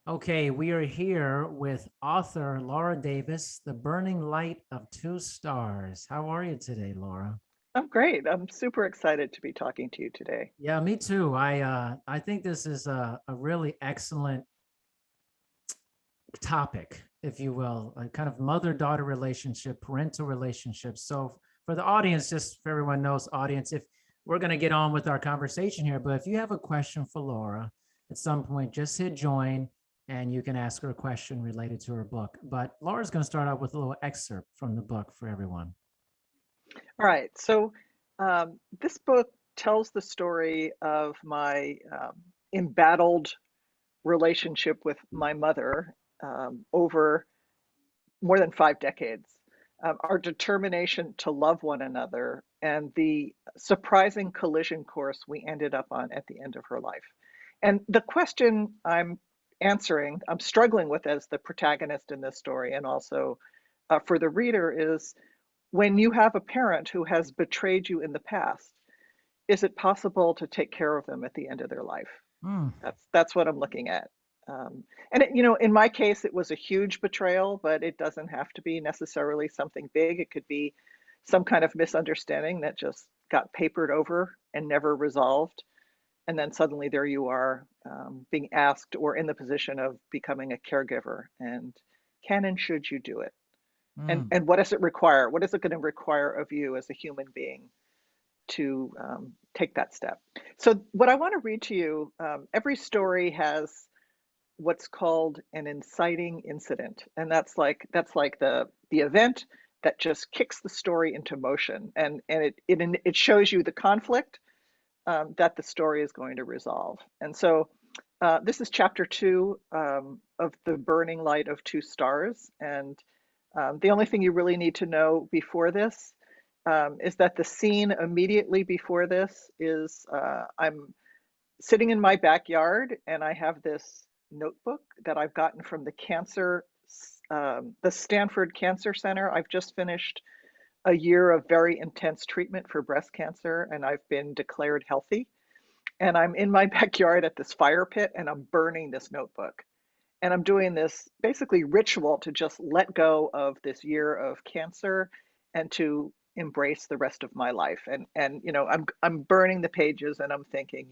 Okay, we are here with author Laura Davis, The Burning Light of Two Stars. How are you today, Laura? I'm great. I'm super excited to be talking to you today. Yeah, me too. I think this is a really excellent topic, if you will, a kind of mother-daughter relationship, parental relationship. So for the audience, just for everyone knows, audience, if we're going to get on with our conversation here, but if you have a question for Laura at some point, just hit join and you can ask her a question related to her book. But Laura's going to start out with a little excerpt from the book for everyone. All right. This book tells the story of my embattled relationship with my mother over more than 5 decades. Our determination to love one another and the surprising collision course we ended up on at the end of her life. And the question I'm struggling with as the protagonist in this story, and also for the reader, is when you have a parent who has betrayed you in the past, is it possible to take care of them at the end of their life? Mm, That's what I'm looking at. In my case, it was a huge betrayal, but it doesn't have to be necessarily something big. It could be some kind of misunderstanding that just got papered over and never resolved. And then suddenly there you are, being asked or in the position of becoming a caregiver. And can and should you do it? And mm. and what does it require? What is it going to require of you as a human being to take that step? So what I want to read to you, every story has what's called an inciting incident, and that's like the event that just kicks the story into motion, and it shows you the conflict that the story is going to resolve. And so this is chapter two of The Burning Light of Two Stars. And the only thing you really need to know before this is that the scene immediately before this is I'm sitting in my backyard and I have this notebook that I've gotten from the Stanford Cancer Center. I've just finished a year of very intense treatment for breast cancer and I've been declared healthy. And I'm in my backyard at this fire pit and I'm burning this notebook. And I'm doing this basically ritual to just let go of this year of cancer and to embrace the rest of my life. I'm burning the pages and I'm thinking,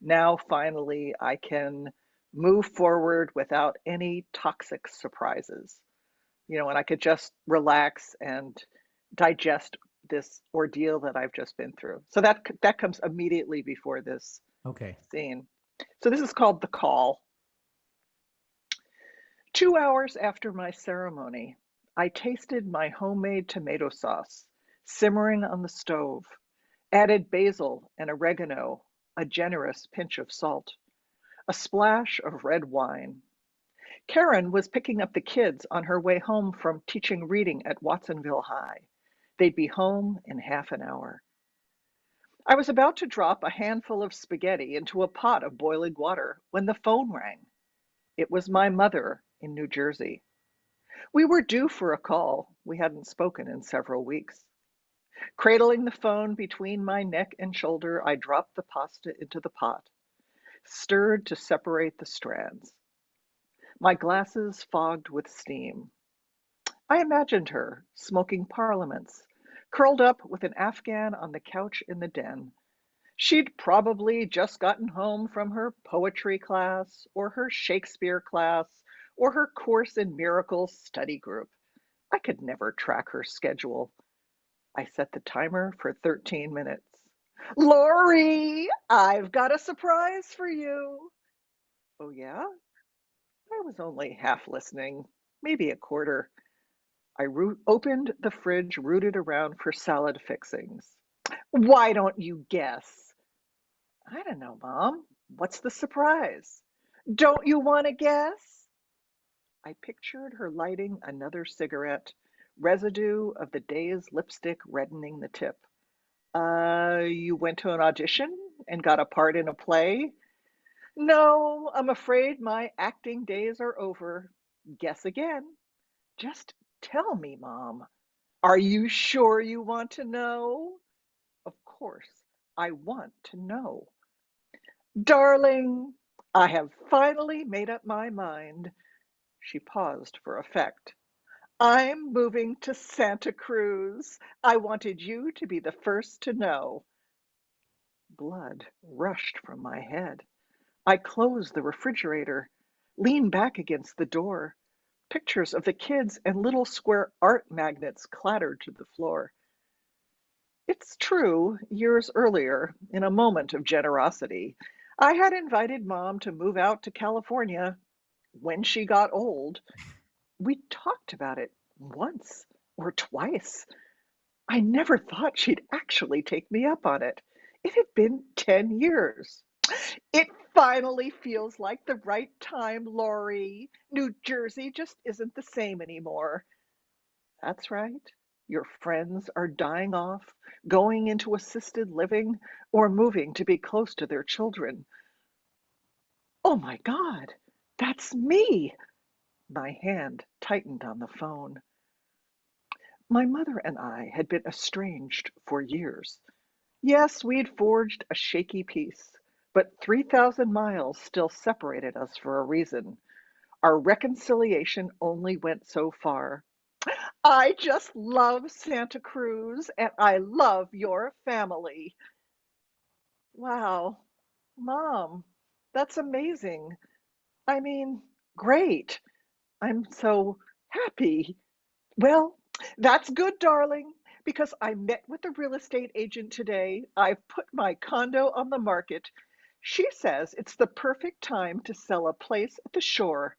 now finally I can move forward without any toxic surprises. And I could just relax and digest this ordeal that I've just been through. So that comes immediately before this Okay. scene. So this is called The Call. 2 hours after my ceremony, I tasted my homemade tomato sauce simmering on the stove, added basil and oregano, a generous pinch of salt, a splash of red wine. Karen was picking up the kids on her way home from teaching reading at Watsonville High. They'd be home in half an hour. I was about to drop a handful of spaghetti into a pot of boiling water when the phone rang. It was my mother in New Jersey. We were due for a call. We hadn't spoken in several weeks. Cradling the phone between my neck and shoulder, I dropped the pasta into the pot, stirred to separate the strands. My glasses fogged with steam. I imagined her smoking parliaments, curled up with an Afghan on the couch in the den. She'd probably just gotten home from her poetry class, or her Shakespeare class, or her Course in Miracles study group. I could never track her schedule. I set the timer for 13 minutes. Lori, I've got a surprise for you. Oh, yeah? I was only half listening, maybe a quarter. Opened the fridge, rooted around for salad fixings. Why don't you guess? I don't know, Mom. What's the surprise? Don't you want to guess? I pictured her lighting another cigarette, residue of the day's lipstick reddening the tip. You went to an audition and got a part in a play? No, I'm afraid my acting days are over. Guess again. Just tell me, Mom. Are you sure you want to know? Of course, I want to know. Darling, I have finally made up my mind. She paused for effect. I'm moving to Santa Cruz. I wanted you to be the first to know. Blood rushed from my head. I closed the refrigerator, leaned back against the door. Pictures of the kids and little square art magnets clattered to the floor. It's true, years earlier, in a moment of generosity, I had invited Mom to move out to California when she got old. We talked about it once or twice. I never thought she'd actually take me up on it. It had been 10 years. It finally feels like the right time, Lori. New Jersey just isn't the same anymore. That's right. Your friends are dying off, going into assisted living, or moving to be close to their children. Oh my God, that's me. My hand tightened on the phone. My mother and I had been estranged for years. Yes, we'd forged a shaky peace, but 3,000 miles still separated us for a reason. Our reconciliation only went so far. I just love Santa Cruz and I love your family. Wow, Mom, that's amazing. I mean, great. I'm so happy. Well, that's good, darling, because I met with the real estate agent today. I've put my condo on the market. She says it's the perfect time to sell a place at the shore.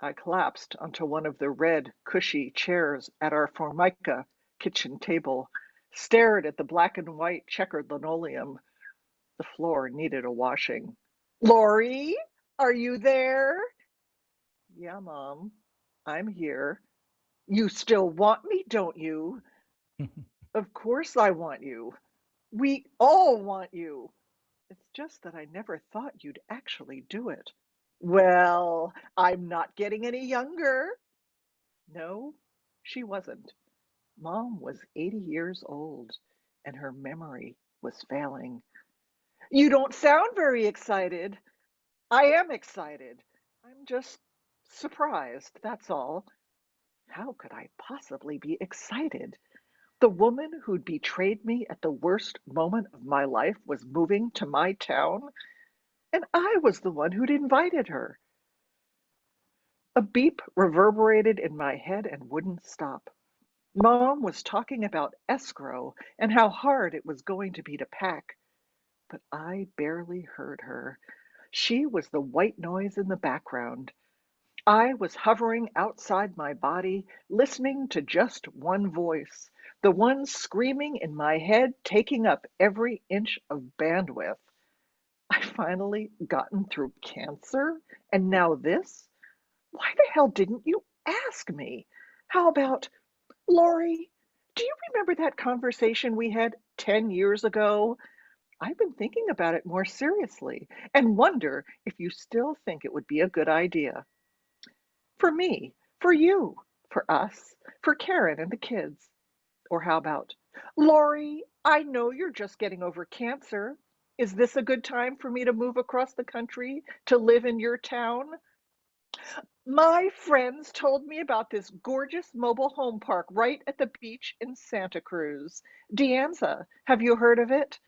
I collapsed onto one of the red, cushy chairs at our Formica kitchen table, stared at the black and white checkered linoleum. The floor needed a washing. Lori, are you there? Yeah, Mom, I'm here. You still want me, don't you? Of course I want you. We all want you. It's just that I never thought you'd actually do it. Well, I'm not getting any younger. No, she wasn't. Mom was 80 years old, and her memory was failing. You don't sound very excited. I am excited. I'm just surprised, that's all. How could I possibly be excited? The woman who'd betrayed me at the worst moment of my life was moving to my town, and I was the one who'd invited her. A beep reverberated in my head and wouldn't stop. Mom was talking about escrow and how hard it was going to be to pack, but I barely heard her. She was the white noise in the background. I was hovering outside my body, listening to just one voice, the one screaming in my head, taking up every inch of bandwidth. I finally gotten through cancer, and now this? Why the hell didn't you ask me? How about, Lori, do you remember that conversation we had 10 years ago? I've been thinking about it more seriously and wonder if you still think it would be a good idea. For me, for you, for us, for Karen and the kids. Or how about, Lori, I know you're just getting over cancer. Is this a good time for me to move across the country to live in your town? My friends told me about this gorgeous mobile home park right at the beach in Santa Cruz. Dianza, have you heard of it?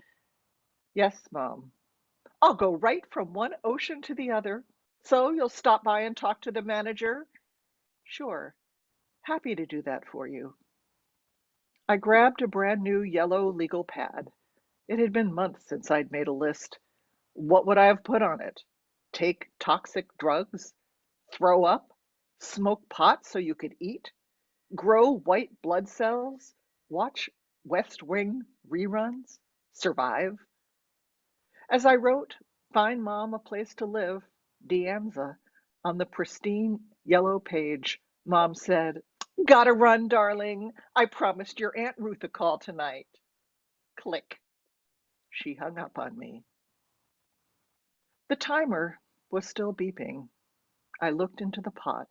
Yes, Mom. I'll go right from one ocean to the other. So you'll stop by and talk to the manager? Sure. Happy to do that for you. I grabbed a brand new yellow legal pad. It had been months since I'd made a list. What would I have put on it? Take toxic drugs? Throw up? Smoke pot so you could eat? Grow white blood cells? Watch West Wing reruns? Survive? As I wrote, Find Mom a Place to Live, Dianza, on the pristine yellow page, Mom said, Gotta run, darling. I promised your Aunt Ruth a call tonight. Click. She hung up on me. The timer was still beeping. I looked into the pot.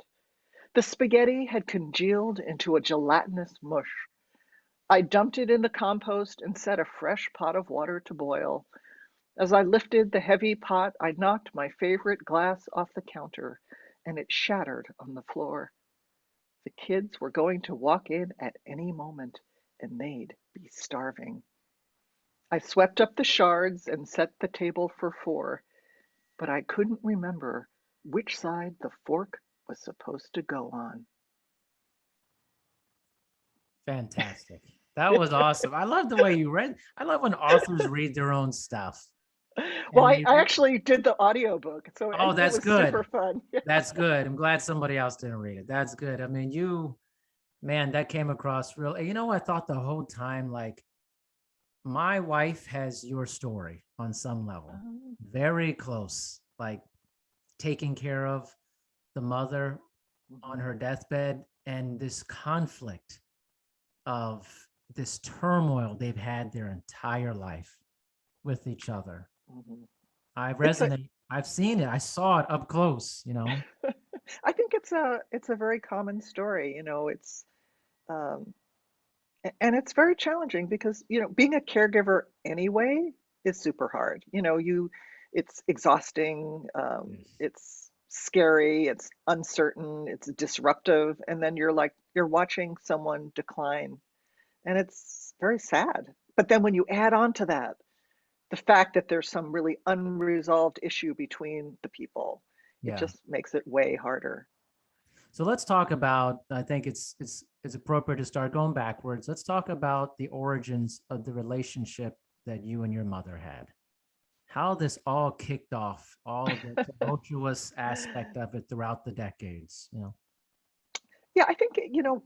The spaghetti had congealed into a gelatinous mush. I dumped it in the compost and set a fresh pot of water to boil. As I lifted the heavy pot, I knocked my favorite glass off the counter, and it shattered on the floor. The kids were going to walk in at any moment, and they'd be starving. I swept up the shards and set the table for four, but I couldn't remember which side the fork was supposed to go on. Fantastic. That was awesome. I love the way you read. I love when authors read their own stuff Well, and I actually did the audiobook, so oh, it that's was super good. fun. That's good. I'm glad somebody else didn't read it. That's good. I mean, man, that came across real. You know, I thought the whole time, like, my wife has your story on some level, very close, like taking care of the mother on her deathbed and this conflict of this turmoil they've had their entire life with each other. Mhm. I It's a resonate. I've seen it. I saw it up close, you know? I think it's a very common story, you know, um and it's very challenging because, you know, being a caregiver anyway is super hard. You know, it's exhausting, Yes. it's scary, it's uncertain, it's disruptive, and then you're watching someone decline, and it's very sad. But then when you add on to that the fact that there's some really unresolved issue between the people, it Yeah. just makes it way harder. So let's talk about, I think it's appropriate to start going backwards. Let's talk about the origins of the relationship that you and your mother had. How this all kicked off, all the tumultuous aspect of it throughout the decades, you know? Yeah, I think, you know,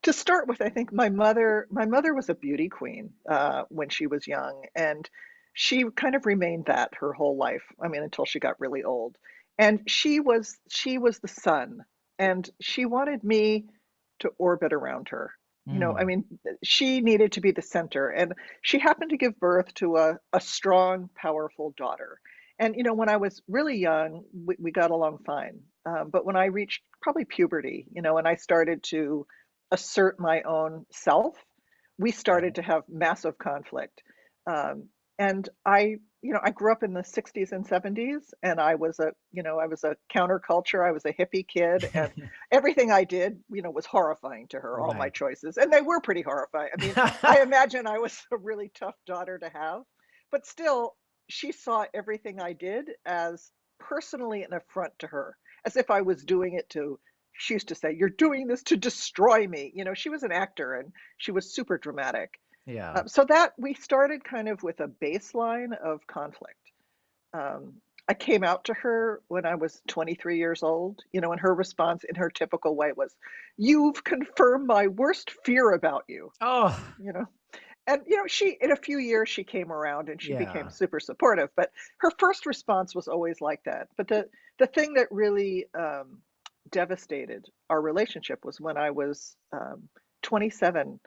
to start with, I think my mother was a beauty queen when she was young, and she kind of remained that her whole life. I mean, until she got really old. And she was the sun, and she wanted me to orbit around her. You know, I Mm, mean, she needed to be the center, and she happened to give birth to a strong, powerful daughter. And you know, when I was really young, we got along fine. But when I reached probably puberty, you know, and I started to assert my own self, we started right. to have massive conflict. Um, and I grew up in the 60s and 70s, and I was a counterculture. I was a hippie kid, and everything I did, you know, was horrifying to her, all my Right. choices. And they were pretty horrifying. I mean, I imagine I was a really tough daughter to have, but still, she saw everything I did as personally an affront to her, as if I was doing it to, she used to say, "You're doing this to destroy me." You know, she was an actor and she was super dramatic. Yeah. So that we started kind of with a baseline of conflict. Um, I came out to her when I was 23 years old, you know, and her response in her typical way was, "You've confirmed my worst fear about you," Oh, you know. And you know, she in a few years she came around and she became yeah. super supportive, but her first response was always like that. But the thing that really devastated our relationship was when I was 27.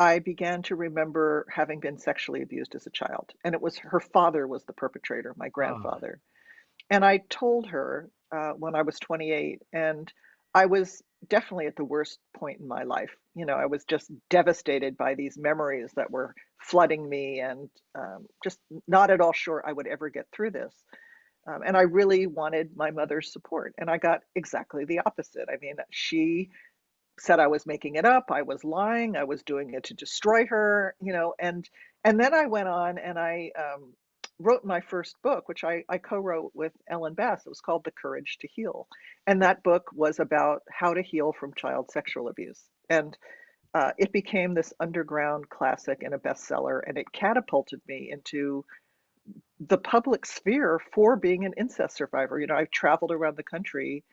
I began to remember having been sexually abused as a child, and it was her father was the perpetrator, my Oh, grandfather. And I told her when I was 28, and I was definitely at the worst point in my life. You know, I was just devastated by these memories that were flooding me, and just not at all sure I would ever get through this. And I really wanted my mother's support, and I got exactly the opposite. I mean, she said I was making it up, I was lying, I was doing it to destroy her, you know, and then I went on and I wrote my first book, which I co-wrote with Ellen Bass. It was called The Courage to Heal. And that book was about how to heal from child sexual abuse. And it became this underground classic and a bestseller, and it catapulted me into the public sphere for being an incest survivor. You know, I've traveled around the country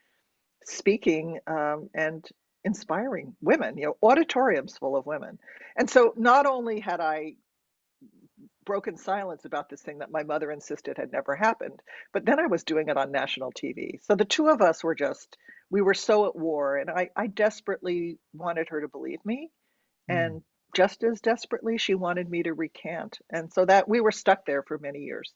speaking and inspiring women, you know, auditoriums full of women. And so not only had I broken silence about this thing that my mother insisted had never happened, but then I was doing it on national TV. So the two of us were just, we were so at war, and I desperately wanted her to believe me. mm. And just as desperately, she wanted me to recant. And so that we were stuck there for many years.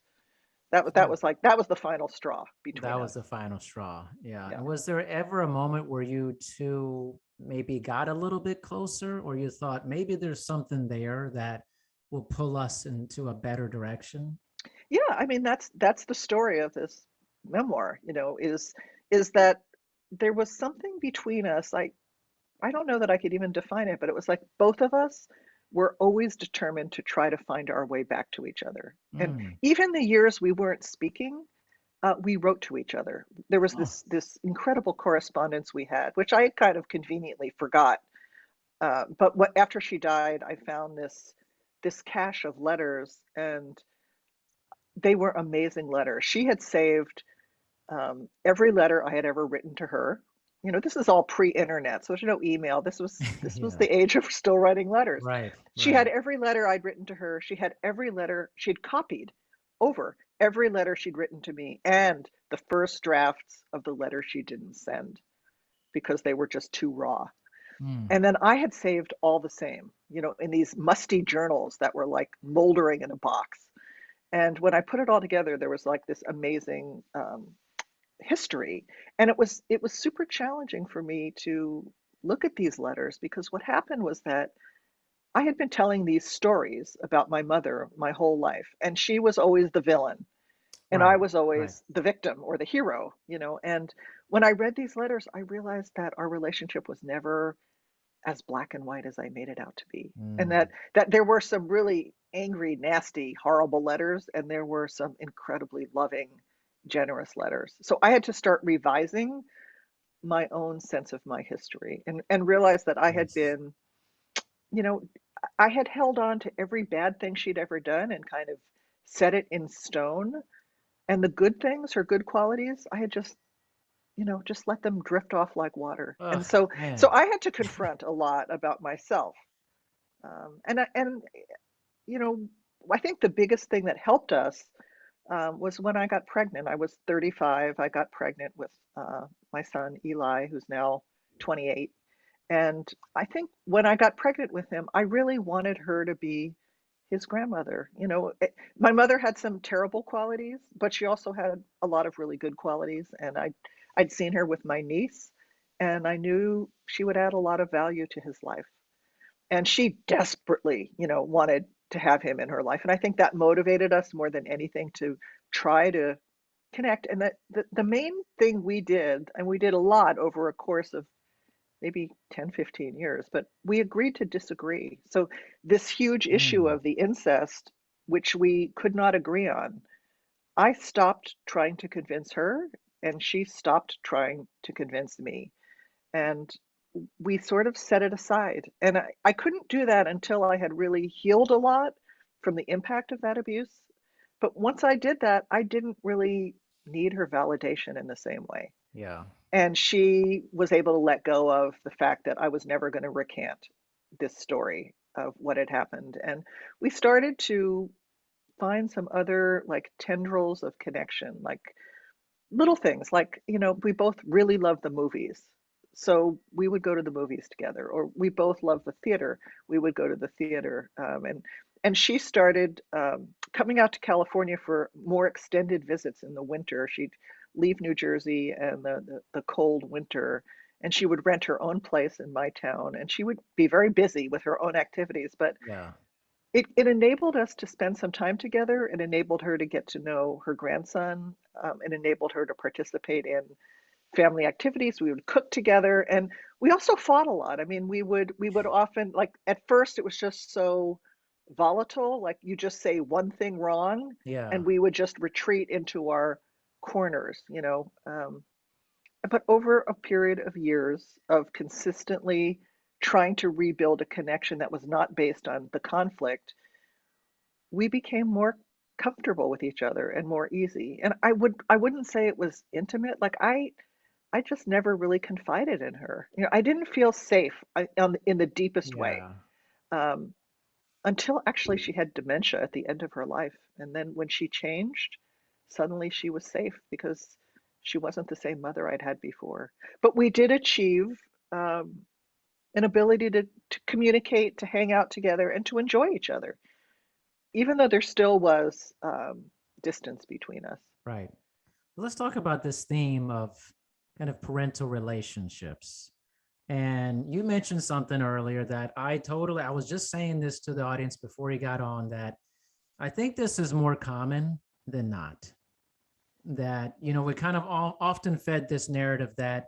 That Yeah. was like, that was the final straw That between was us. the final straw. Yeah. Yeah. And was there ever a moment where you two maybe got a little bit closer, or you thought maybe there's something there that will pull us into a better direction? Yeah, I mean, that's the story of this memoir, is that there was something between us. I don't know that I could even define it, but it was like both of us were always determined to try to find our way back to each other. And Mm. even the years we weren't speaking, we wrote to each other. There was Oh, this incredible correspondence we had, which I kind of conveniently forgot. But after she died, I found this cache of letters, and they were amazing letters. She had saved every letter I had ever written to her. This is all pre-internet, so there's no email. This was yeah. the age of still writing letters. Right, She had right. every letter I'd written to her. She had every letter she'd copied over every letter she'd written to me, and the first drafts of the letter she didn't send because they were just too raw. Mm. And then I had saved all the same, in these musty journals that were like moldering in a box. And when I put it all together, there was like this amazing history. And it was super challenging for me to look at these letters, because what happened was that I had been telling these stories about my mother my whole life, and she was always the villain, and I Right, was right. always the victim or the hero. And when I read these letters, I realized that our relationship was never as black and white as I made it out to be. And Mm. that there were some really angry, nasty, horrible letters, and there were some incredibly loving, generous letters. So I had to start revising my own sense of my history, and realize that I had Yes. been, you know, I had held on to every bad thing she'd ever done and kind of set it in stone. And the good things, her good qualities, I had just let them drift off like water. Ugh, And so man. I had to confront a lot about myself. And you know, I think the biggest thing that helped us was when I got pregnant. I was 35. I got pregnant with my son Eli, who's now 28. And I think when I got pregnant with him, I really wanted her to be his grandmother. My mother had some terrible qualities, but she also had a lot of really good qualities. And I'd seen her with my niece, and I knew she would add a lot of value to his life. And she desperately, wanted to have him in her life. And I think that motivated us more than anything to try to connect. And that the main thing we did, and we did a lot over a course of maybe 10, 15 years, but we agreed to disagree. So this huge issue Mm. of the incest, which we could not agree on, I stopped trying to convince her, and she stopped trying to convince me. And we sort of set it aside. And I couldn't do that until I had really healed a lot from the impact of that abuse. But once I did that, I didn't really need her validation in the same way. Yeah. And she was able to let go of the fact that I was never going to recant this story of what had happened. And we started to find some other like tendrils of connection, like little things like, we both really love the movies. So we would go to the movies together, or we both love the theater. We would go to the theater. And she started coming out to California for more extended visits in the winter. She'd leave New Jersey and the cold winter, and she would rent her own place in my town. And she would be very busy with her own activities, but Yeah. it enabled us to spend some time together. It enabled her to get to know her grandson. It enabled her to participate in family activities. We would cook together, and we also fought a lot. I mean, we would often, like, at first it was just so volatile. Like, you just say one thing wrong, Yeah. and we would just retreat into our corners. But over a period of years of consistently trying to rebuild a connection that was not based on the conflict, we became more comfortable with each other and more easy. And I wouldn't say it was intimate. Like, I just never really confided in her. I didn't feel safe in the deepest way, Yeah. um, until actually she had dementia at the end of her life. And then when she changed, suddenly she was safe because she wasn't the same mother I'd had before. But we did achieve um, an ability to communicate, to hang out together, and to enjoy each other, even though there still was distance between us. Right. Let's talk about this theme of kind of parental relationships. And you mentioned something earlier that I was just saying this to the audience before he got on, that I think this is more common than not. That, we kind of often fed this narrative that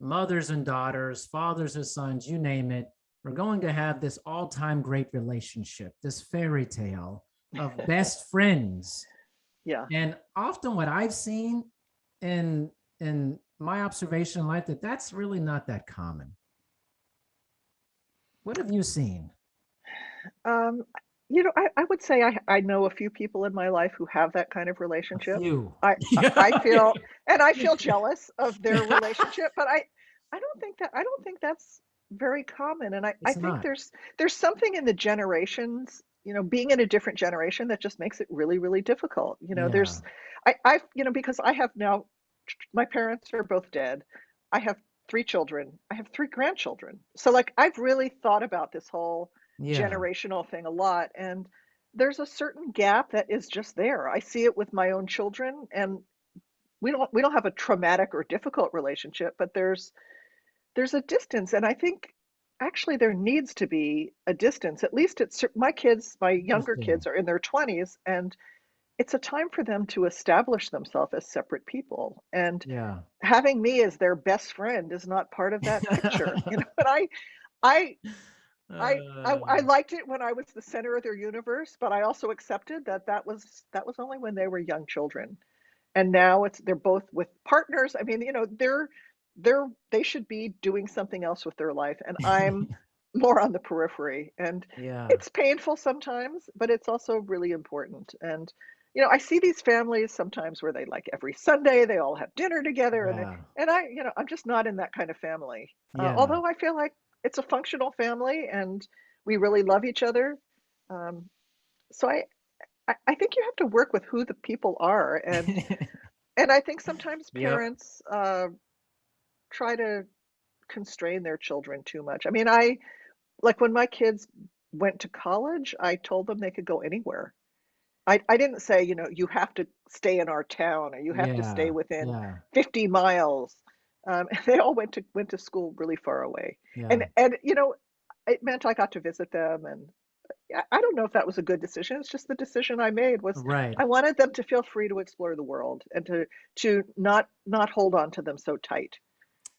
mothers and daughters, fathers and sons, you name it, we're going to have this all-time great relationship, this fairy tale of best friends. Yeah. And often what I've seen in my observation in life, that's really not that common. What have you seen? Um, I would say I know a few people in my life who have that kind of A relationship. few. I feel, and I feel jealous of their relationship, but I don't think that's very common. And I It's think not. there's something in the generations, being in a different generation that just makes it really, really difficult. Yeah. Because I have now, my parents are both dead. I have three children. I have three grandchildren. So like I've really thought about this whole Yeah. generational thing a lot, and there's a certain gap that is just there. I see it with my own children, and we don't have a traumatic or difficult relationship, but there's a distance, and I think actually there needs to be a distance. At least my younger Interesting. kids are in their 20s, and it's a time for them to establish themselves as separate people. And Yeah. having me as their best friend is not part of that picture. But I I Uh, liked it when I was the center of their universe, but I also accepted that that was only when they were young children. And now they're both with partners. I mean, they should be doing something else with their life, and I'm more on the periphery. And yeah. it's painful sometimes, but it's also really important. And I see these families sometimes where they like every Sunday they all have dinner together, Yeah. and I'm just not in that kind of family. Yeah. Although I feel like it's a functional family and we really love each other. Um, so I think you have to work with who the people are, and I think sometimes Yep. parents try to constrain their children too much. I mean, I like when my kids went to college, I told them they could go anywhere. I didn't say, you have to stay in our town or you have to stay Yeah. within Yeah. 50 miles. They all went to school really far away, Yeah. and it meant I got to visit them, and I don't know if that was a good decision. It's just the decision I made was Right. I wanted them to feel free to explore the world and to not hold on to them so tight.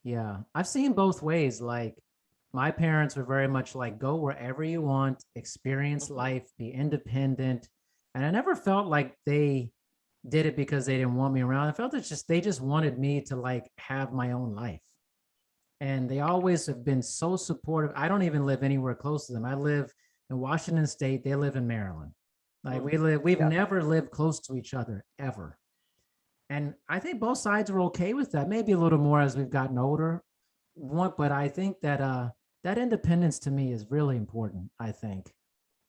Yeah. I've seen both ways. Like my parents were very much like go wherever you want, experience Mhm. life, be independent. And I never felt like they did it because they didn't want me around. I felt it's just they just wanted me to like have my own life. And they always have been so supportive. I don't even live anywhere close to them. I live in Washington State. They live in Maryland. Like Mm. we've Yeah. never lived close to each other ever. And I think both sides are okay with that. Maybe a little more as we've gotten older. But I think that that independence to me is really important, I think.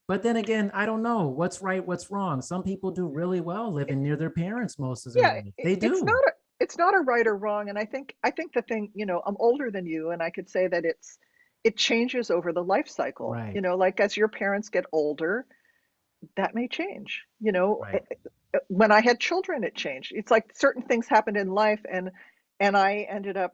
But then again, I don't know what's right, what's wrong. Some people do really well living near their parents most of their Yeah, life. They it's do. not a right or wrong, and I think the thing, I'm older than you, and I could say that it changes over the life cycle. Right. Like as your parents get older, that may change. Right. When I had children, it changed. It's like certain things happened in life, and I ended up,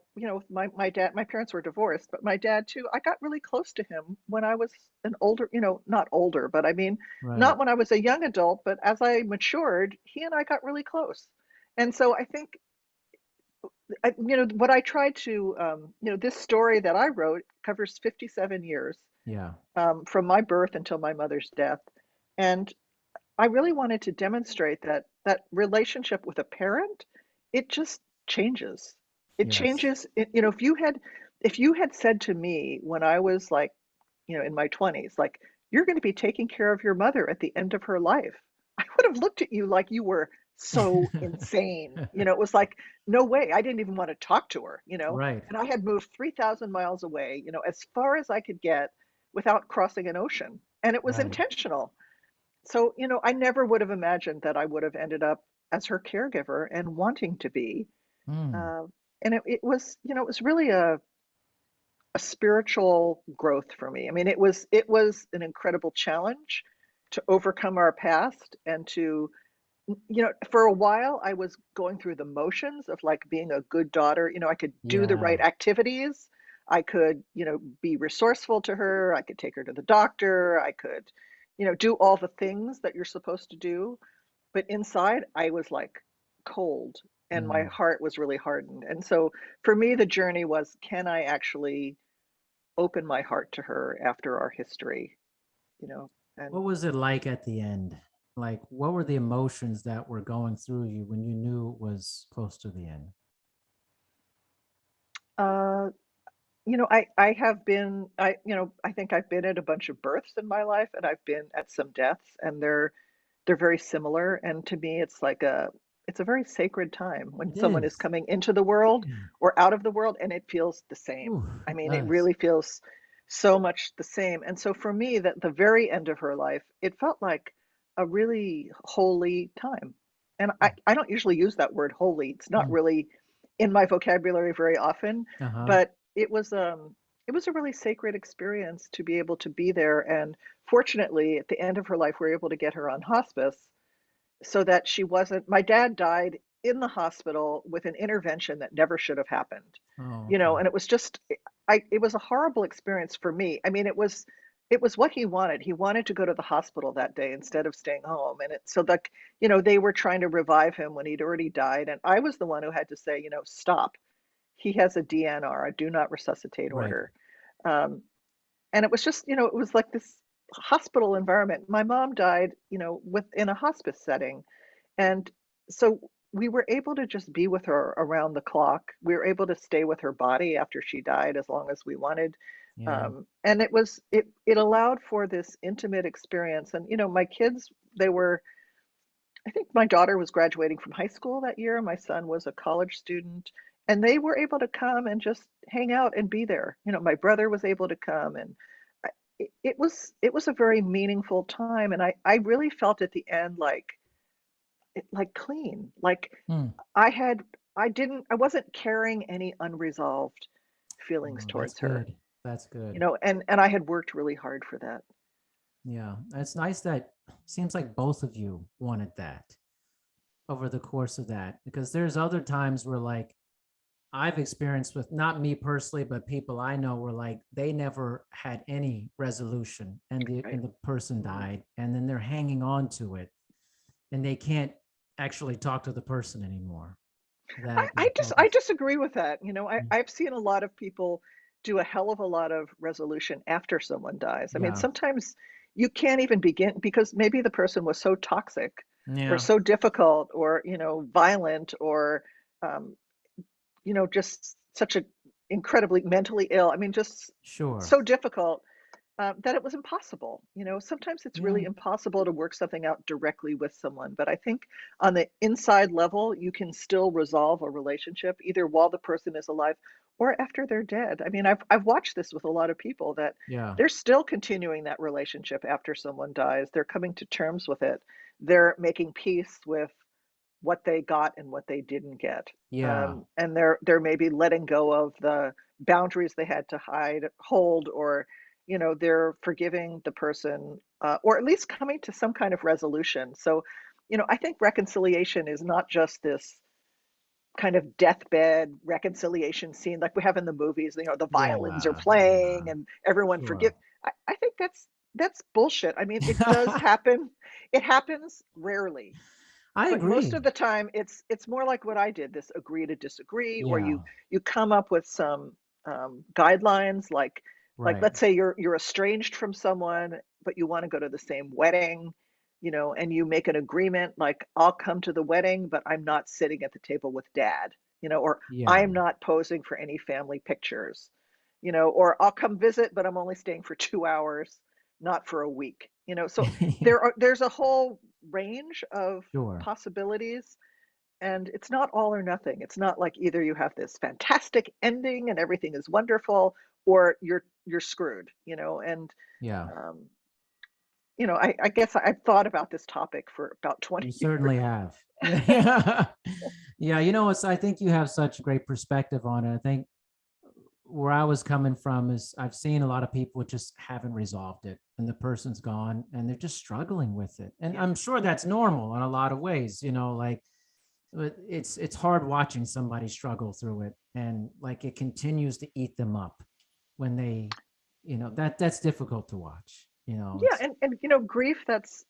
my dad, my parents were divorced, but my dad too. I got really close to him when I was an older, not older, but I mean, Right. not when I was a young adult, but as I matured, he and I got really close. And so I think, what I tried to, this story that I wrote covers 57 years, Yeah. from my birth until my mother's death. And I really wanted to demonstrate that that relationship with a parent, it just changes. It Yes. changes. If you had said to me when I was like, in my 20s, like, you're going to be taking care of your mother at the end of her life, I would have looked at you like you were so insane. It was like, no way. I didn't even want to talk to her. Right. And I had moved 3,000 miles away, as far as I could get without crossing an ocean. And it was Right. intentional. So, I never would have imagined that I would have ended up as her caregiver and wanting to be. Mm. Uh, and it was really a spiritual growth for me. I mean, it was an incredible challenge to overcome our past and to, for a while I was going through the motions of like being a good daughter. I could do the Yeah. right activities. I could, be resourceful to her. I could take her to the doctor. I could, do all the things that you're supposed to do. but inside I was like cold and my Mm. heart was really hardened. And so for me, the journey was, can I actually open my heart to her after our history, you know? And What was it like at the end? Like, what were the emotions that were going through you when you knew it was close to the end? uh, I have been, I think I've been at a bunch of births in my life, and I've been at some deaths, and they're very similar. And to me, it's a very sacred time when It someone is is. coming into the world Yeah. or out of the world, and it feels the same. Ooh, I it mean, it does. really feels so much the same. And so for me, that the very end of her life, it felt like a really holy time. And I don't usually use that word holy. It's not Mm. really in my vocabulary very often, Uh-huh. but it was a really sacred experience to be able to be there. And fortunately, at the end of her life, we were able to get her on hospice so that she wasn't. My dad died in the hospital with an intervention that never should have happened, Oh, okay. and it was just, it was a horrible experience for me. I mean, it was what he wanted. He wanted to go to the hospital that day instead of staying home. And so they were trying to revive him when he'd already died. And I was the one who had to say, stop. He has a DNR, a do not resuscitate Right. order. Um, and it was just, it was like this hospital environment. My mom died, in a hospice setting. And so we were able to just be with her around the clock. We were able to stay with her body after she died as long as we wanted. Yeah. And it allowed for this intimate experience. And, my kids, they were, I think my daughter was graduating from high school that year. My son was a college student, and they were able to come and just hang out and be there. My brother was able to come, and it was a very meaningful time. And I really felt at the end like clean, like Mm. I had I wasn't carrying any unresolved feelings Oh, that's towards her, good. That's good. and I had worked really hard for that. Yeah. It's nice that seems like both of you wanted that over the course of that, because there's other times where like I've experienced with not me personally, but people I know were like they never had any resolution and the Right. and the person Mm. died and then they're hanging on to it and they can't actually talk to the person anymore. I That I is just I always disagree with that. mm, I've seen a lot of people do a hell of a lot of resolution after someone dies. I mean, yeah. sometimes you can't even begin because maybe the person was so toxic or Yeah, so difficult or, violent or, um, just such a incredibly mentally ill. I mean, just sure. so difficult that it was impossible. Sometimes it's really Yeah. impossible to work something out directly with someone. But I think on the inside level, you can still resolve a relationship either while the person is alive or after they're dead. I mean, I've watched this with a lot of people that Yeah. they're still continuing that relationship after someone dies. They're coming to terms with it. They're making peace with what they got and what they didn't get. Yeah. And they're maybe letting go of the boundaries they had to hold, or they're forgiving the person, or at least coming to some kind of resolution. So, I think reconciliation is not just this kind of deathbed reconciliation scene like we have in the movies. The violins are Yeah. playing Yeah. and everyone forgive. Sure. I think that's bullshit. I mean, it does happen. It happens rarely, I but most agree. of the time it's more like what I did, this agree to disagree, or Yeah. you come up with some guidelines, like Right. let's say you're estranged from someone but you want to go to the same wedding, and you make an agreement like, I'll come to the wedding but I'm not sitting at the table with dad, or Yeah. I'm not posing for any family pictures, or I'll come visit but I'm only staying for 2 hours, not for a week, so there's a whole range of Sure. possibilities, and it's not all or nothing. It's not like either you have this fantastic ending and everything is wonderful, or you're screwed, and Yeah. um, I guess I've thought about this topic for about 20 You years. certainly have. Yeah. Yeah. It's, I think you have such great perspective on it. I think where I was coming from is I've seen a lot of people just haven't resolved it and the person's gone and they're just struggling with it. And Yeah. I'm sure that's normal in a lot of ways, like but it's hard watching somebody struggle through it and like it continues to eat them up when they, that's difficult to watch. Yeah, and grief that's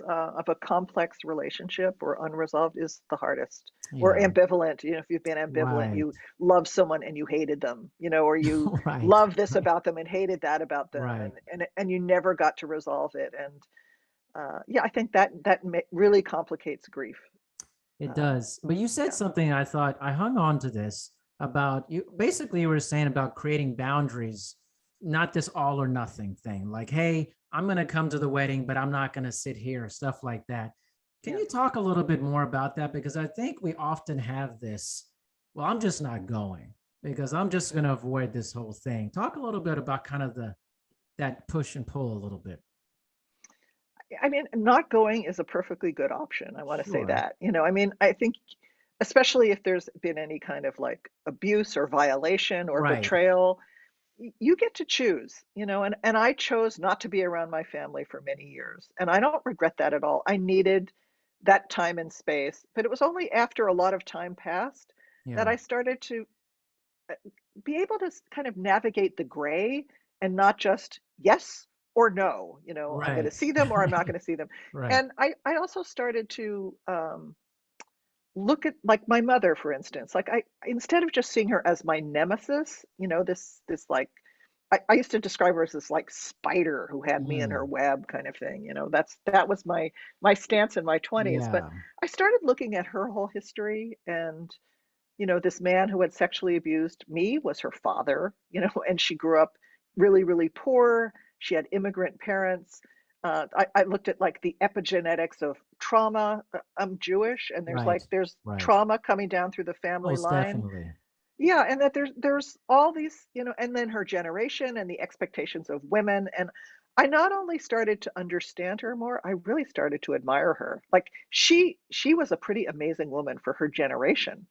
of a complex relationship or unresolved is the hardest. Or yeah, ambivalent, if you've been ambivalent, right, you love someone and you hated them, or you right, love this about them and hated that about them, right. and you never got to resolve it. And yeah, I think that really complicates grief. It Uh, does. But you said yeah, something I thought I hung on to this about you. Basically, you were saying about creating boundaries, not this all or nothing thing. Like, hey, I'm going to come to the wedding, but I'm not going to sit here, stuff like that. Can yeah. you talk a little bit more about that? Because I think we often have this, well, I'm just not going because I'm just going to avoid this whole thing. Talk a little bit about kind of that push and pull a little bit. I mean, not going is a perfectly good option. I want to say Sure. that. I mean, I think especially if there's been any kind of like abuse or violation or Right. betrayal, you get to choose, and I chose not to be around my family for many years, and I don't regret that at all. I needed that time and space, but it was only after a lot of time passed that Yeah. I started to be able to kind of navigate the gray and not just yes or no, I'm going to Right. see them or I'm not going to see them. Right. And I also started to look at like my mother, for instance. Like I instead of just seeing her as my nemesis, this like I used to describe her as this like spider who had me in her Mm, web kind of thing. That was my stance in my 20s. But yeah. I started looking at her whole history, and this man who had sexually abused me was her father, and she grew up really, really poor. She had immigrant parents. I looked at like the epigenetics of trauma. I'm Jewish, and Right. there's Right. trauma coming down through the family Most line. definitely. Yeah, and that there's all these, and then her generation and the expectations of women. And I not only started to understand her more, I really started to admire her. Like she was a pretty amazing woman for her generation,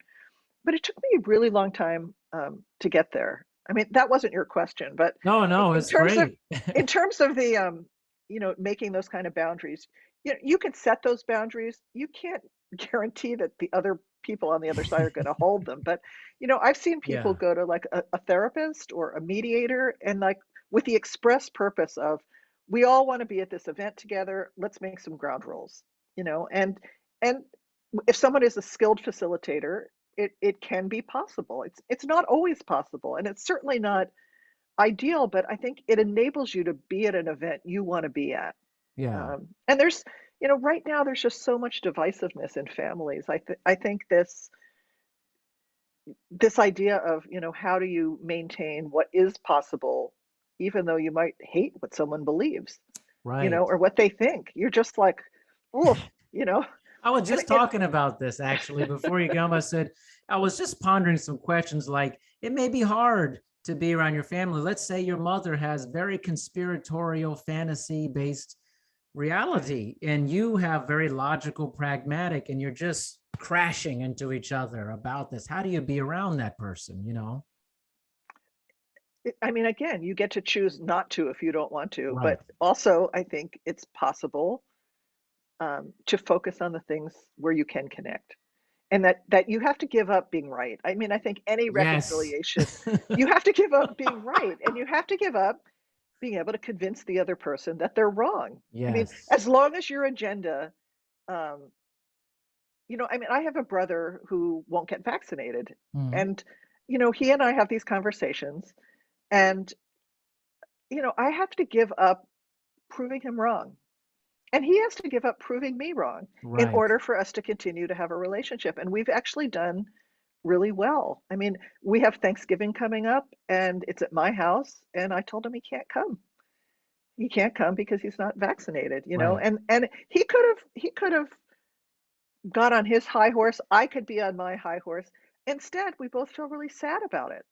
but it took me a really long time to get there. I mean, that wasn't your question, but No, in, no, in it's terms of great. the making those kind of boundaries, you can set those boundaries. You can't guarantee that the other people on the other side are going to hold them. But I've seen people Yeah. go to like a therapist or a mediator, and like with the express purpose of we all want to be at this event together. Let's make some ground rules, and if someone is a skilled facilitator, it can be possible. It's not always possible, and it's certainly not ideal, but I think it enables you to be at an event you want to be at. Yeah. And right now there's just so much divisiveness in families. I think this idea of, how do you maintain what is possible, even though you might hate what someone believes, Right. or what they think. You're just like, oof, you know, I was and just talking about this actually before you come. I said, I was just pondering some questions like it may be hard to be around your family. Let's say your mother has very conspiratorial, fantasy based reality, and you have very logical, pragmatic, and you're just crashing into each other about this. How do you be around that person, I mean, again, you get to choose not to if you don't want to, Right. but also I think it's possible to focus on the things where you can connect, and that you have to give up being right. I mean, I think any Yes. reconciliation, you have to give up being right, and you have to give up being able to convince the other person that they're wrong. I mean, Yes. as long as your agenda, um, I mean, I have a brother who won't get vaccinated, Mhm. and he and I have these conversations, and I have to give up proving him wrong. And he has to give up proving me wrong in Right. order for us to continue to have a relationship. And we've actually done really well. I mean, we have Thanksgiving coming up, and it's at my house, and I told him he can't come. He can't come because he's not vaccinated, Right. and he could have got on his high horse. I could be on my high horse. Instead, we both feel really sad about it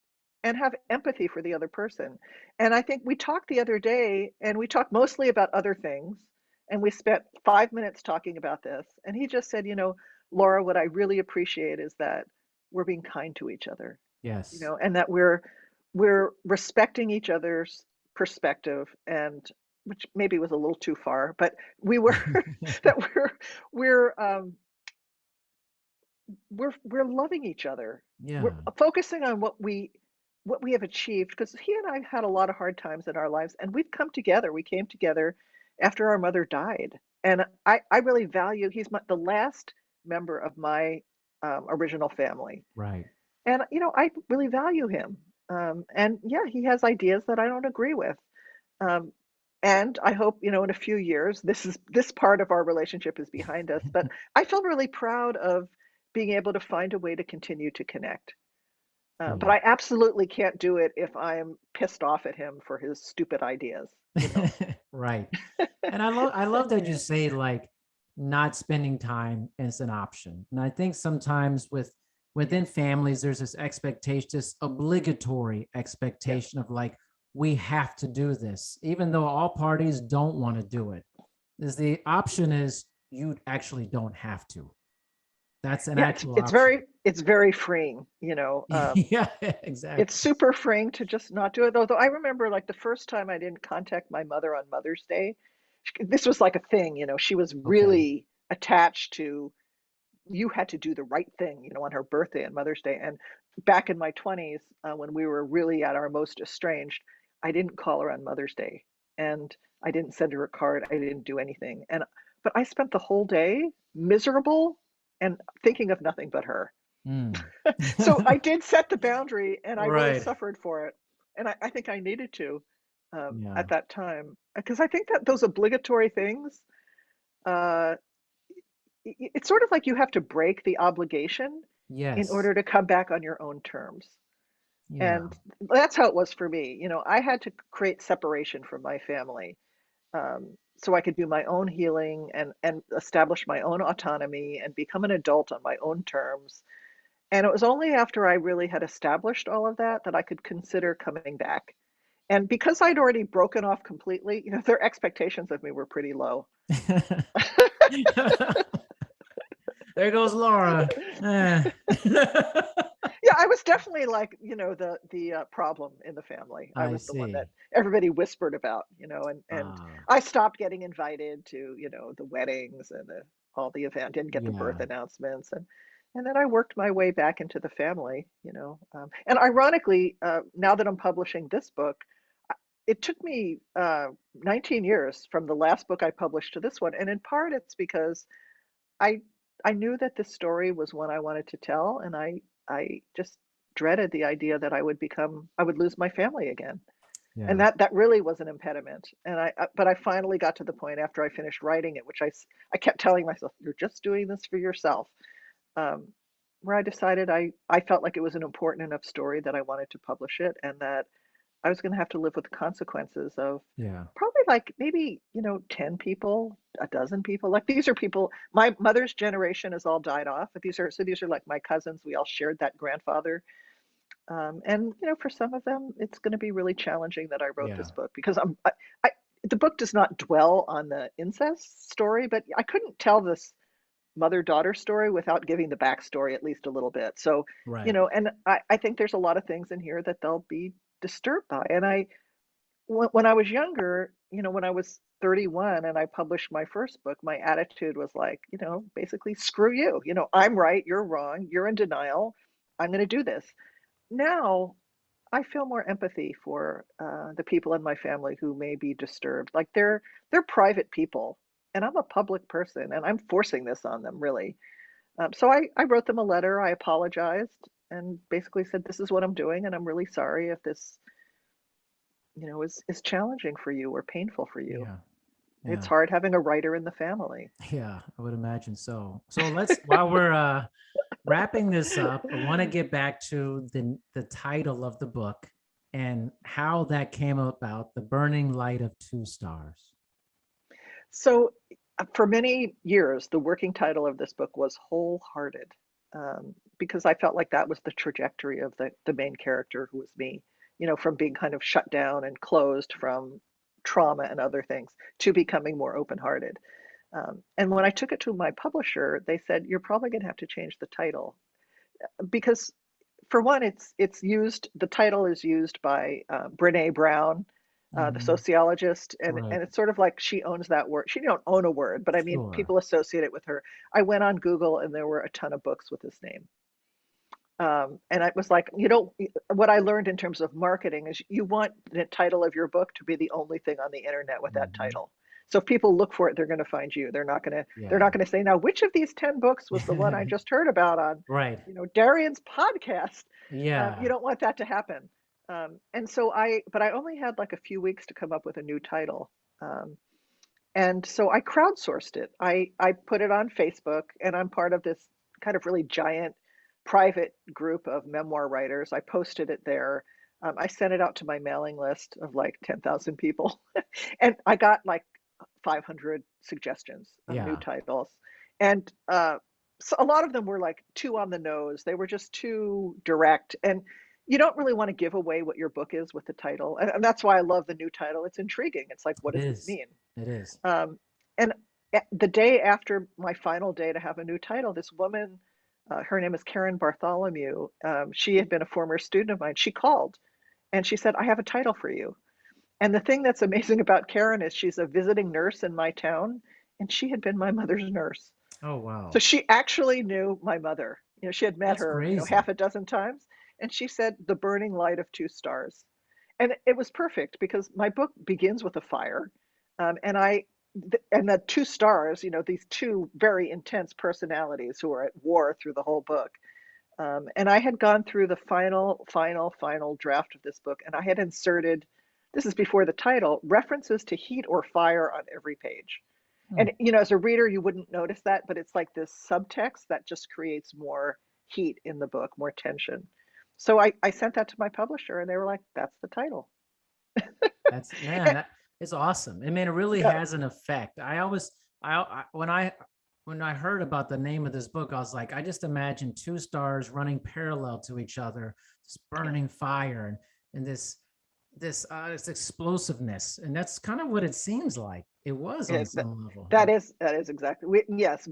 and have empathy for the other person. And I think we talked the other day, and we talked mostly about other things. And we spent 5 minutes talking about this. And he just said, Laura, what I really appreciate is that we're being kind to each other, Yes. and that we're respecting each other's perspective, and which maybe was a little too far, but we were that we're we're loving each other. We're Yeah. focusing on what we what we have achieved, because he and I had a lot of hard times in our lives, and we've come together. We came together after our mother died, and I really value. He's the last member of my original family, Right. and I really value him. And yeah, he has ideas that I don't agree with. Um, and I hope, in a few years, this part of our relationship is behind us. But I feel really proud of being able to find a way to continue to connect. But Yeah. I absolutely can't do it if I'm pissed off at him for his stupid ideas. Right. And I love that you Yeah. say like not spending time is an option. And I think sometimes within Yeah. families there's this expectation, this obligatory Yes. expectation of like we have to do this, even though all parties don't want to do it. Is the option is you actually don't have to. That's an Yeah, it's actual it's option. very freeing. Yeah, It's exactly. super freeing to just not do it. Although I remember like the first time I didn't contact my mother on Mother's Day, this was like a thing. She was Okay. really attached to you had to do the right thing, on her birthday and Mother's Day. And back in my 20s, when we were really at our most estranged, I didn't call her on Mother's Day, and I didn't send her a card. I didn't do anything. But I spent the whole day miserable and thinking of nothing but her. Mm. So I did set the boundary, and I really Right. suffered for it. And I think I needed to Yeah. at that time, because I think that those obligatory things, uh, it's sort of like you have to break the obligation in Yes. order to come back on your own terms. Yeah. And that's how it was for me. I had to create separation from my family, so I could do my own healing and establish my own autonomy and become an adult on my own terms. And it was only after I really had established all of that that I could consider coming back. And because I'd already broken off completely, their expectations of me were pretty low. There goes Laura. Eh. Yeah, I was definitely like, the problem in the family. I I was the one that see. everybody whispered about, and Ah, I stopped getting invited to, the weddings and all the event, didn't get the birth yeah. announcements, and then I worked my way back into the family. And ironically, now that I'm publishing this book, it took me 19 years from the last book I published to this one, and in part it's because I I knew that this story was one I wanted to tell, and I just dreaded the idea that I would lose my family again. And Yeah. that really was an impediment. And but I finally got to the point after I finished writing it, which I kept telling myself, you're just doing this for yourself. Um, where I decided I felt like it was an important enough story that I wanted to publish it, and that I was going to have to live with the consequences of Yeah. probably like maybe, 10 people, a dozen people. Like these are people, my mother's generation has all died off, but these are like my cousins. We all shared that grandfather. And, for some of them, it's going to be really challenging that I wrote Yeah. this book because I, the book does not dwell on the incest story, but I couldn't tell this mother-daughter story without giving the backstory at least a little bit. So, Right. and I think there's a lot of things in here that they'll be disturbed by. And when I was younger, when I was 31 and I published my first book, my attitude was like, basically, screw you. I'm right, you're wrong, you're in denial. I'm going to do this. Now, I feel more empathy for the people in my family who may be disturbed. Like they're private people, and I'm a public person, and I'm forcing this on them, really. So I wrote them a letter. I apologized and basically said, "This is what I'm doing, and I'm really sorry if this, is challenging for you or painful for you. Yeah. It's Yeah. hard having a writer in the family." Yeah. I would imagine so. So let's while we're wrapping this up, I want to get back to the title of the book and how that came about, The Burning Light of Two Stars. So, for many years, the working title of this book was Wholehearted, because I felt like that was the trajectory of the main character, who was me, from being kind of shut down and closed from trauma and other things to becoming more open-hearted. And when I took it to my publisher, they said, "You're probably going to have to change the title because, for one, the title is used by Brene Brown, the Mhm. sociologist, Right. and it's sort of like she owns that word. She don't own a word, but I mean, Sure. people associate it with her. I went on Google and there were a ton of books with this name. And I was like, you know, what I learned in terms of marketing is you want the title of your book to be the only thing on the internet with that Mhm. title. So if people look for it, they're going to find you. They're Yeah. not going to say, now, which of these 10 books was the one I just heard about on, Right. you know, Darian's podcast? You Yeah. don't want that to happen. And so but I only had like a few weeks to come up with a new title. Um, and so I crowdsourced it. I put it on Facebook, and I'm part of this kind of really giant private group of memoir writers. I posted it there. I sent it out to my mailing list of like 10,000 people, and I got like 500 suggestions of new Yeah. titles. And so a lot of them were like too on the nose. They were just too direct. And you don't really want to give away what your book is with the title. And that's why I love the new title. It's intriguing. It's like, what It does this is. mean? It is. Um, and the day after my final day to have a new title, this woman, her name is Karen Bartholomew. She had been a former student of mine. She called and she said, I have a title for you. And the thing that's amazing about Karen is she's a visiting nurse in my town, and she had been my mother's nurse. Oh, So wow. she actually knew my mother. You know, she had met That's her, you know, crazy. half a dozen times. And she said, the burning light of two stars. And it was perfect because my book begins with a fire. And and the two stars, you know, these two very intense personalities who are at war through the whole book. And I had gone through the final draft of this book, and I had inserted, this is before the title, references to heat or fire on every page. Hmm. And, you know, as a reader, you wouldn't notice that, but it's like this subtext that just creates more heat in the book, more tension. So I sent that to my publisher, and they were like, that's the title. That's man, that is awesome. I mean, it really Yeah, has an effect. I always, when I heard about the name of this book, I was like, I just imagine two stars running parallel to each other, just burning fire and this explosiveness, and that's kind of what it seems like it was yeah, on some level. that is exactly. Yes,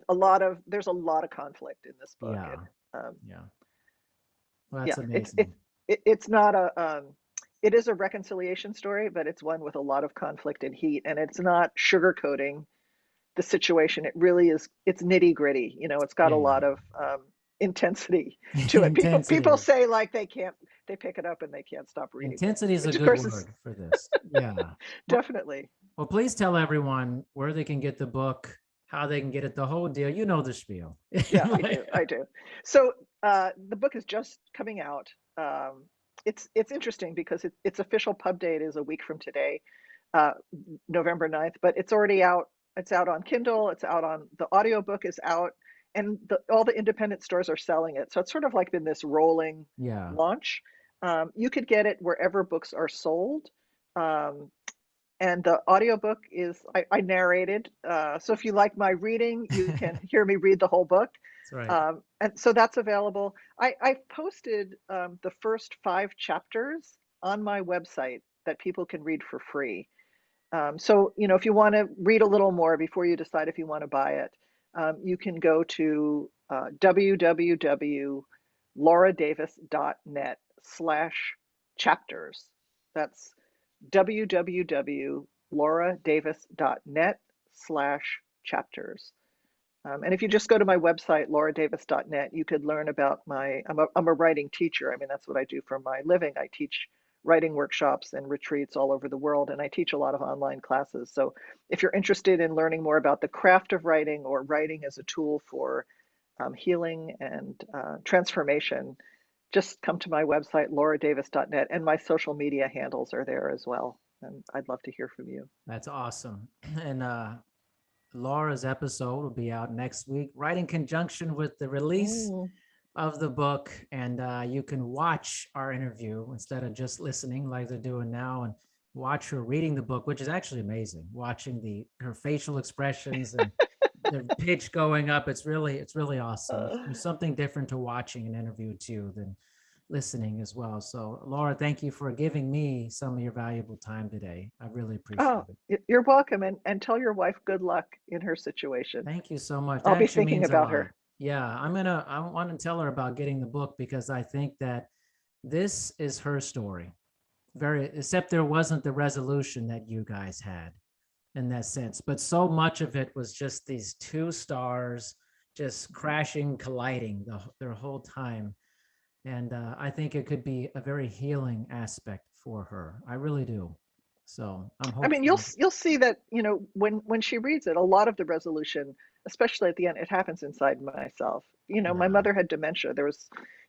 there's a lot of conflict in this book, Yeah, and yeah. Well, yeah, that's amazing. it's not a it is a reconciliation story, but it's one with a lot of conflict and heat, and it's not sugarcoating the situation. It really is. It's nitty gritty. You know, it's got a Yeah, lot of intensity to it. People intensity. say like they can't, they pick it up and they can't stop reading it, Intensity is a which of good course is word for this. Yeah. Well, definitely. well, please tell everyone where they can get the book, how they can get it, the whole deal. You know the spiel. Yeah, I do. I do. So the book is just coming out. It's interesting because its official pub date is a week from today, uh, November 9th, but it's already out. It's out on Kindle. It's out on the audiobook is out, and all the independent stores are selling it. So it's sort of like been this rolling Yeah. launch. You could get it wherever books are sold. Um, and the audiobook is I narrated. So if you like my reading, you can hear me read the whole book. That's right. And so that's available. I've posted the first 5 chapters on my website that people can read for free. So, you know, if you want to read a little more before you decide if you want to buy it, you can go to www.lauradavis.net/chapters. That's www.lauradavis.net/chapters. And if you just go to my website, lauradavis.net, you could learn about I'm a writing teacher. I mean, that's what I do for my living. I teach writing workshops and retreats all over the world, and I teach a lot of online classes. So if you're interested in learning more about the craft of writing or writing as a tool for healing and transformation, just come to my website, lauradavis.net, and my social media handles are there as well. And I'd love to hear from you. That's awesome. And Laura's episode will be out next week, right in conjunction with the release Mm. of the book. And you can watch our interview instead of just listening like they're doing now, and watch her reading the book, which is actually amazing. Watching her facial expressions and the pitch going up. It's really awesome. Uh, There's something different to watching an interview too than listening as well. So Laura, thank you for giving me some of your valuable time today. I really oh, appreciate it. you're welcome. And tell your wife good luck in her situation. Thank you so much. I'll That be actually thinking means a about lot. her. Yeah, I want to tell her about getting the book because I think that this is her story. Very, except there wasn't the resolution that you guys had in that sense. But so much of it was just these two stars just crashing, colliding their whole time. And I think it could be a very healing aspect for her. I really do. So I'm I mean, you'll hopeful. you'll see that, when she reads it, a lot of the resolution, especially at the end, it happens inside myself. My Yeah, mother had dementia.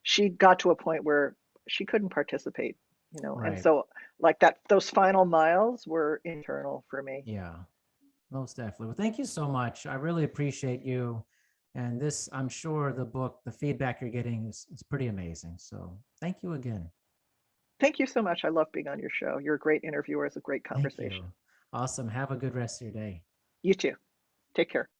She got to a point where she couldn't participate, and right. so like that, those final miles were internal for me. Yeah, most definitely. Well, thank you so much. I really appreciate you. And this, I'm sure the book, the feedback you're getting is pretty amazing. So thank you again. Thank you so much. I love being on your show. You're a great interviewer. It's a great Thank conversation. you. Awesome. Have a good rest of your day. You too. Take care.